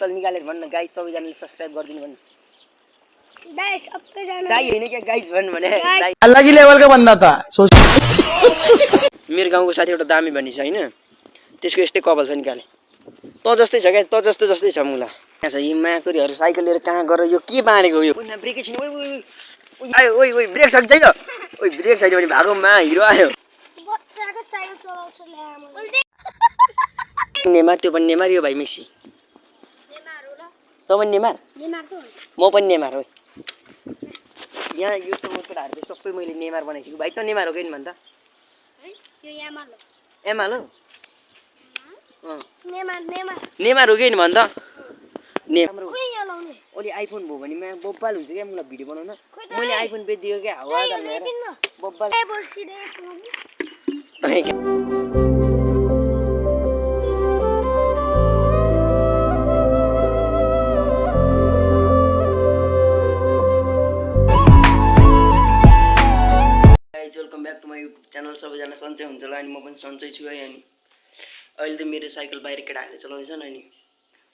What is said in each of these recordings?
बोतल निकालेर भन्न गाइस सबैजनाले सब्स्क्राइब गरिदिनु भन्नु गाइस सबैजना गाइ हैन के गाइस भन्नु भने अलग ही लेवल का बंदा था मेरो गाउँको साथी एउटा दामी भन्ने छ हैन त्यसको यस्तै कपाल छ निकाले त जस्तै छ क्या त जस्तै छ मुला यहाँ छ यी माकुरीहरु साइकल लिएर कहाँ गएर यो के बानेको यो ओइ ब्रेकै छैन ओइ आयो ओइ ब्रेक सक्छ छैन ओइ ब्रेक छैन भने भागो मा हिरो आयो बच्चाको साइकल चलाउँछ ल्याम नेमार त्यो पनि नेमार यो भाइ मेसी नेमार हो ल त पनि नेमार नेमार त म पनि नेमार हो यहाँ यो टमाटरहरु चाहिँ सबै मैले नेमार बनाइसकेको भाइ त नेमार हो कि भन्छ है यो यामार हो एमाल हो नेमार हो कि भन्छ नेमार खोइ यहाँ लाउने ओली आइफोन भयो भने म बब्बाल हुन्छ क्या मलाई भिडियो बनाउन मैले आइफोन बेचिदियो क्या हावा हालेर बब्बाल welcome back to my YouTube channel सबैजना सन्चै हुन्छ होला अनि म पनि सन्चै छु है अनि अहिले त मेरो साइकल बाहिर केटाहरूले चलाउँछन् अनि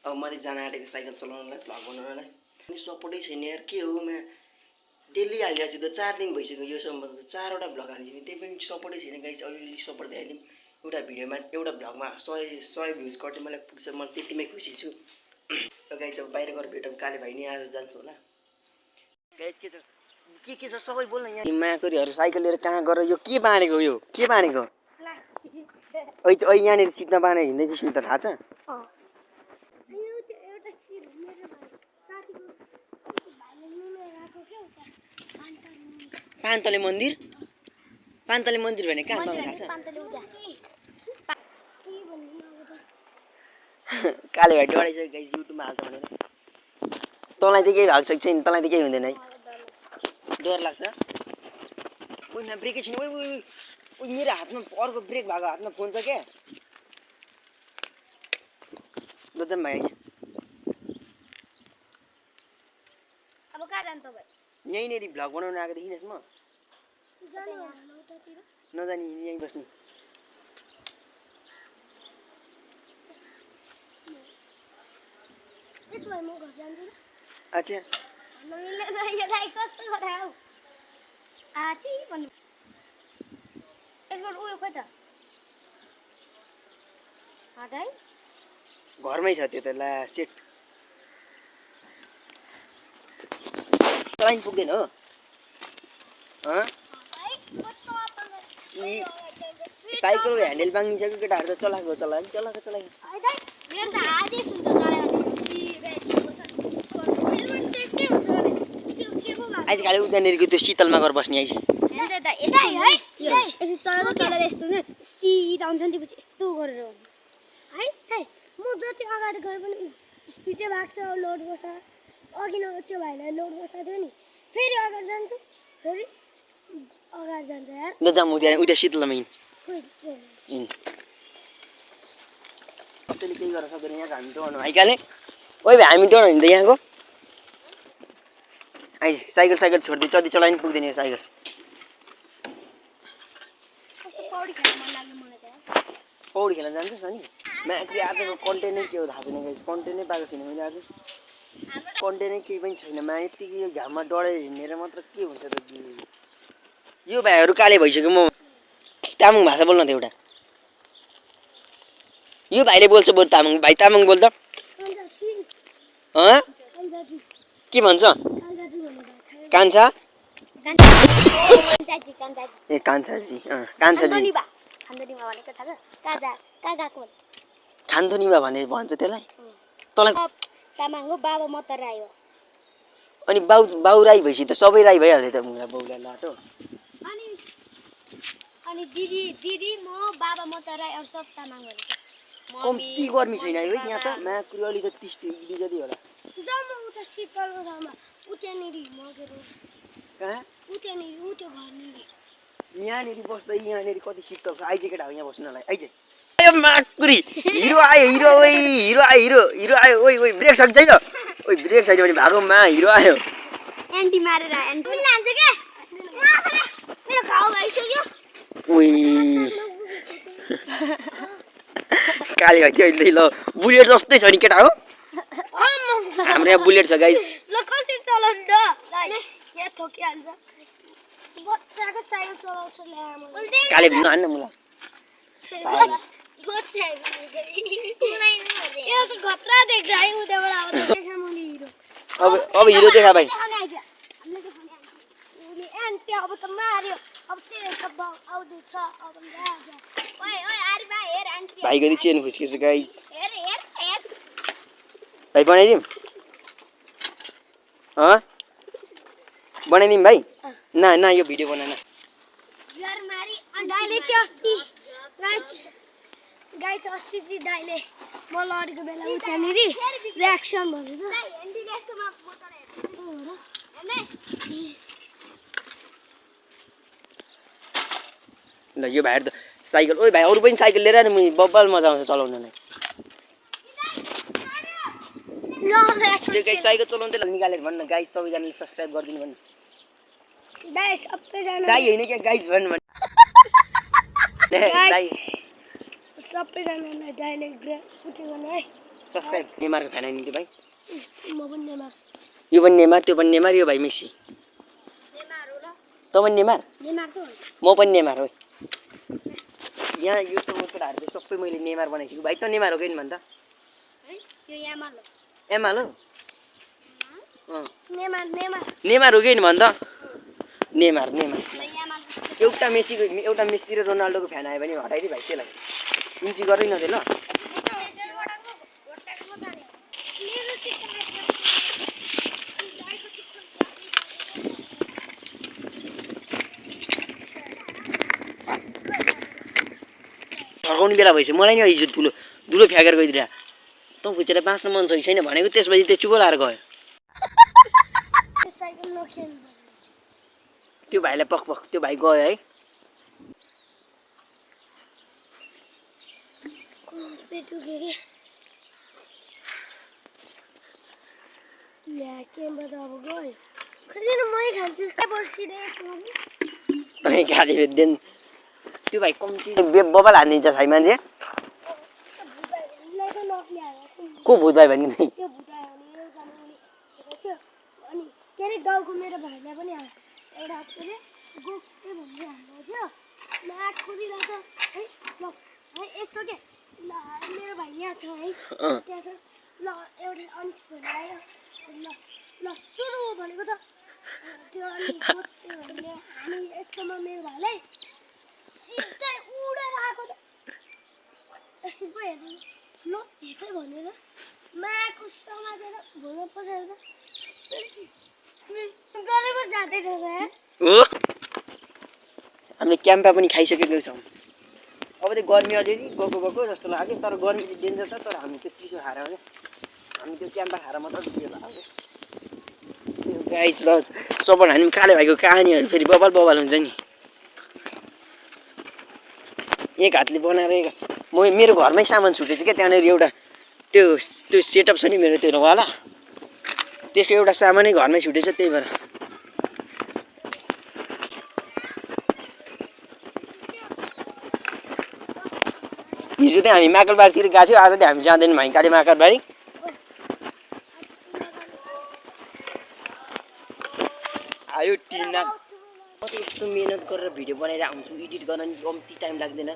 अब मैले जान आँटेको साइकल चलाउनलाई भ्लग बनाउनलाई अनि सपोर्टै छैन यार के हो म डेली हालिरहेको छु त 4 दिन भइसक्यो यो सम्म त 4वटा भ्लग हालिदिएँ त्यही पनि सपोर्टै छैन गाइस अलिअलि सपोर्ट दिइदिउँ एउटा भिडियोमा एउटा भ्लगमा 100 भ्युज कट्यो मलाई पुग्छ म त्यतिमै खुसी छु र गाइस अब बाहिर गएर भेटौँ काले भाइ नि आज जान्छ होला गाइस के छ सबै बोल्न यहाँ माकुरीहरु साइकल लिएर कहाँ गएर यो के बानेको यो के बानेको ओइ यहाँनिर सिटमा बाने हिँड्दै थिइस् नि त थाहा छ पान्तले मन्दिर भने कहाँ छ थाहा छ काले भाइ डराइसक्यो गाइस युट्युबमा हाल्छ भनेर तँलाई त केही भाग्छ छैन तँलाई त केही हुँदैन है डर लाग्छ ओइ ब्रेकै छैन ओइ मेरो हातमा अर्को ब्रेक भएको हातमा फोन छ क्या गजम भाइ अब कहाँ जान्छ भाइ यहीँनेरि भ्लग बनाउन आएको देखिनस् म नजानी यहीँ बस्ने अच्छा घरमै छ त्यो त ला सेट लाइन पुग्दैन हो साइकलको ह्यान्डल बाङ्गिसक्यो केटाहरू त चलाएको आजकल उतानिरको त्यो शीतलमा गएर बस्ने आइज म जति अगाडि गए पनि स्पिडै भाग्छ लोड बस्छ अघि न त्यो भाइलाई लोड बसाइदियो नि फेरि अगाडि जान्छु फेरि अगाडि जान्छ यार ल जाम उता शीतलमा हिँड कसैले केही गर्न सक्दैन यहाँ हामी डराउनु आइकाले ओइ भाइ हामी डराउनु हिँड्दै यहाँको आइज साइकल छोड्दै चढी चलाइन पुग्दैन यो साइकल पौडी खेल्न जान्छस् अनि म्याक्री आजको कन्टेन्टै के हो थाहा छैन गाइस कन्टेन्टै पाएको छैन मैले आज कन्टेन्टै केही पनि छैन मा यतिकै यो घाममा डढेर हिँडेर मात्र के हुन्छ त यो भाइहरू काले भइसक्यो म तामाङ भाषा बोल्न त एउटा यो भाइले बोल्छ बोल तामाङ भाइ तामाङ बोल त के भन्छ कान्छा ए कान्छाजी कान्छाजी खान्दोनीमा भने भन्छ त्यसलाई तँलाई तामाङ हो बाबा मत राई हो अनि बाउ राई भएपछि त सबै राई भइहाल्यो त मुला बाउलाई लाटो अनि दिदी म बाबा मत राई अरु सब तामाङ हो कम्ती गर्मी छैन है यहाँ त माकुरी अलि त 30 डिग्री जति होला जम्मा उता शीतलको ठाउँमा उतानेरि मगेरो कहाँ उतानेरि उतो घरनेरि यहाँनेरि बस्दै यहाँनेरि कति शीतल छ आइज केटा हो यहाँ बस्नलाई आइज आयो माकुरी हिरो आयो ओइ ब्रेक सक्छ छैन ओइ ब्रेक छैन भने भागो मा हिरो आयो एन्टी मारेर एन्टी लान्छ के मेरो घाउ भइसक्यो ओइ काले भाइ त्यो अहिले ल बुलेट जस्तै छ नि केटा हो हाम्रो यहाँ बुलेट छ गाइस ल कसरी चलाउनु त यहाँ ठोकिहाल्छ बच्चाको साइकल चलाउँछ ल्याएर काले भिन्न हान्न मलाई यो त खतरा देख्छ है उताबाट आउँदा देखा मैले हिरो अब हिरो देखा भाइ एन्टी अब त मार्यो अब तेरे सब आउँदैछ अब ओए ओए आरे भाइ हेर एन्टी भाइको चाहिँ चेन खुस्केछ गाइस हेर हेर हेर भाइ बनाइदिउँ बनाइदिउँ भाइ न यो भिडियो बनाएन यार मारी दाइले चाहिँ अस्ति गाइस अस्ति चाहिँ दाइले म लडेको बेला उठानेरी रियाक्सन भनेर ल यो भाइ त साइकल ओइ भाइ अरू पनि साइकल लिएर नि बब्बल मजा आउँछ चलाउनलाई त्यो गाइस साइकल चलाउँदै निकालेर भन्न गाइस सबैजनाले सब्स्क्राइब गरिदिनु भन्नु गाइस सबैजना गाई होइन क्या गाइस भन्नु भन्नु गाई सबैजनालाई दाइले उठ्यो भने है सब्स्क्राइब नेमारको फ्यान नि त्यो भाइ म पनि नेमार यो पनि नेमार त्यो पनि नेमार यो भाइ मेसी नेमार हो र त पनि नेमार नेमार त हो म पनि नेमार हो यहाँ यो टमाटरहरू चाहिँ सबै मैले नेमार बनाइसकेँ भाइ त नेमार हो कि भन्छ है यो यामार हो एमाल हो नेमार नेमार नेमार हो कि भन्छ नेमार नेमार यामार एउटा मेसी र रोनाल्डोको फ्यान आयो भने हटाइदिए भाइ त्यसलाई इन्ट्री गरै नदिए ल फर्काउने बेला भएछ मलाई नि हिजो धुलो फ्याँकेर गइदिएर त खुचेर बाँच्न मन छ कि छैन भनेको त्यसपछि त्यो चुप लाएर गयो साइकल नखेल त्यो भाइलाई पख त्यो भाइ गयो है पेट दुख्यो के ल्या केबाट अब गयो खै मै खान्छु बसिरहेको अनि गाडी भेट्दैन त्यो भाइ कम्ती बबाल हानिदिन्छ साई मान्छे को भूत भाइ भन्ने त्यो भुटा अनि के अरे गाउँको मेरो भाइलाई पनि एउटा के अरे गोक्टे भन्ने हाम्रो थियो म्याक खोजिरहेको है ल है यस्तो के ल मेरो भाइ यहाँ छ है त्यहाँ छ ल एउटा अनिस भएर आयो ल सुरु भनेको त त्यो अनि गोक्टे भन्ने हामी यस्तोमा मेरो भाइलाई सिधै उडेर आएको त यसरी पो हेर्नु ल हेपै भनेर माको समातेर भुइँमा पसेर त गरेको जाँदै रहेछ हो हामीले क्याम्पा पनि खाइसकेको छौँ अब त्यो गर्मी अलिअलि गएको जस्तो लाग्यो तर गर्मी चाहिँ डेन्जर छ तर हामी त्यो चिसो खाएर हो क्या हामी त्यो क्याम्पा खाएर मात्र त्यो भएको त्यो गाइस ल सपन हामी काले भाइको कहानीहरू फेरि बबाल हुन्छ नि एक हातले बनाएर मेरो घरमै सामान छुटेछ क्या त्यहाँनिर एउटा त्यो सेटअप छ नि मेरो त्यो वाला त्यसको एउटा सामानै घरमै छुटेछ त्यही भएर हिजो चाहिँ हामी माकलबारीतिर गएको थियौँ आज चाहिँ हामी जाँदैनौँ भाइ काले माकलबारी आयो टिना यस्तो मिहिनेत गरेर भिडियो बनाएर आउँछु एडिट गर्न नि कम्ती टाइम लाग्दैन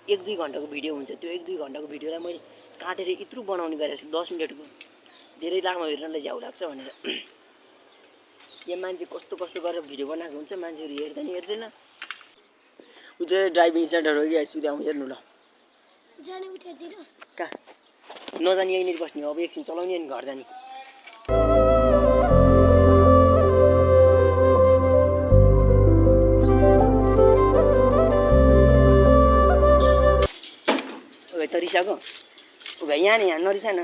1-2 घन्टाको भिडियो हुन्छ त्यो 1-2 घन्टाको भिडियोलाई मैले काटेर यत्रो बनाउने गरेको छु 10 मिनटको धेरै लामो हेर्नलाई झ्याउ लाग्छ भनेर यो मान्छे कस्तो गरेर भिडियो बनाएको हुन्छ मान्छेहरू हेर्दैन उता ड्राइभिङ सेन्टर हो कि आइसुदा आउँ हेर्नु ल जाने उठातिर कहाँ नजानी यहीँनिर बस्ने अब एकछिन चलाउने अनि घर जाने त रिसाको ओ भाइ यहाँ नरिसा न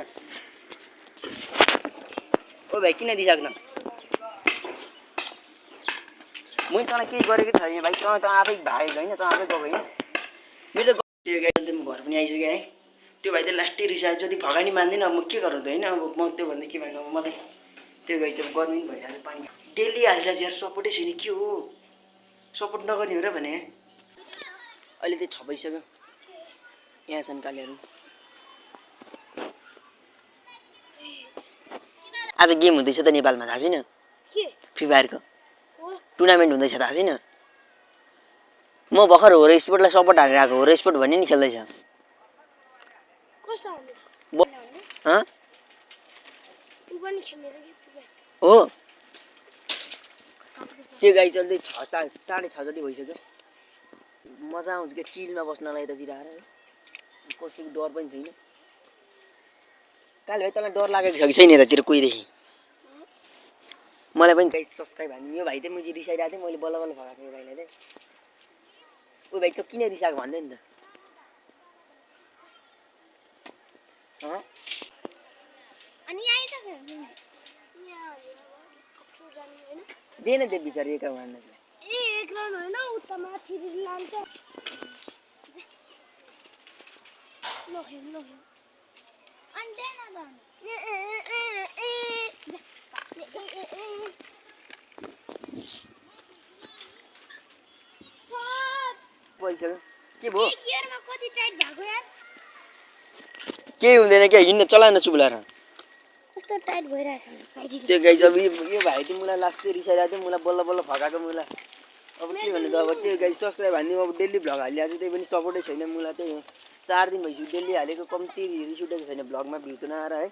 ओ भाइ किन रिसाएको त मैले तँलाई केही गरेको छैन भाइ तँ आफै भागेको होइन तँ आफै गएको होइन मेरो त त्यो गाडी म घर पनि आइसकेँ है त्यो भाइ त लास्टै रिसायो जति भगानी मान्दैन अब म के गरौँ त होइन अब म त्योभन्दा के भन्नु अब मलाई त्यो गाई चाहिँ गर्नु पनि भइरहेको पानी डेली हालिरहेको यार सपोर्टै छैन के हो सपोर्ट नगर्ने हो र भने अहिले चाहिँ 6 भइसक्यो यहाँ छन् कालीहरू आज गेम हुँदैछ त नेपालमा थाहा छैन के फ्री फायरको हो टुर्नामेन्ट हुँदैछ थाहा छैन म भर्खर होरो स्पोर्टलाई सपोर्ट हालेर आएको होरो स्पोर्ट भन्ने नि खेल्दैछ कस्तो हाल्ने हँ उ पनि खेल्ने रहेछ हो त्यो गाई चल्दै 6:30 जति भइसक्यो मजा आउँछ के चिलमा बस्नलाई यतातिर आएर कसैको डर पनि छैन काले भाइ तँलाई डर लागेको छ कि छैन यतातिर कोहीदेखि मलाई पनि गाइस सब्स्क्राइब हान्नु यो भाइ चाहिँ मैले रिसाइरहेको थिएँ मैले बल्ल बल्ल फकाएको थिएँ भाइलाई चाहिँ ओ भाइ त किन रिसाएको भन्दै नि त अनि आइ त खेल्नु यहाँ जाने हैन दिएन त्यो बिचारी एका मार्न ए एक राउन्ड होइन उता माथि लान्छ ल खेल अनि देन पैसा के भयो गियरमा कति टाइट भएको यार केही हुँदैन क्या हिँड्न चलाएन चुप्लाएर कस्तो टाइट भइरहेछ त्यो गाई सब यो भाइ चाहिँ मलाई लास्टै रिसाइरहेको थियो मलाई बल्ल बल्ल फकाएको मलाई अब के भन्नु त अब त्यो गाई सब्सक्राइब हान्दिउँ अब डेली भ्लग हालिरहेको छु त्यही पनि सपोर्टै छैन मलाई त्यही हो 4 दिन भइसक्यो डेली हालेको कम्ती रिस उठेको छैन भ्लगमा भ्यू त नआएर है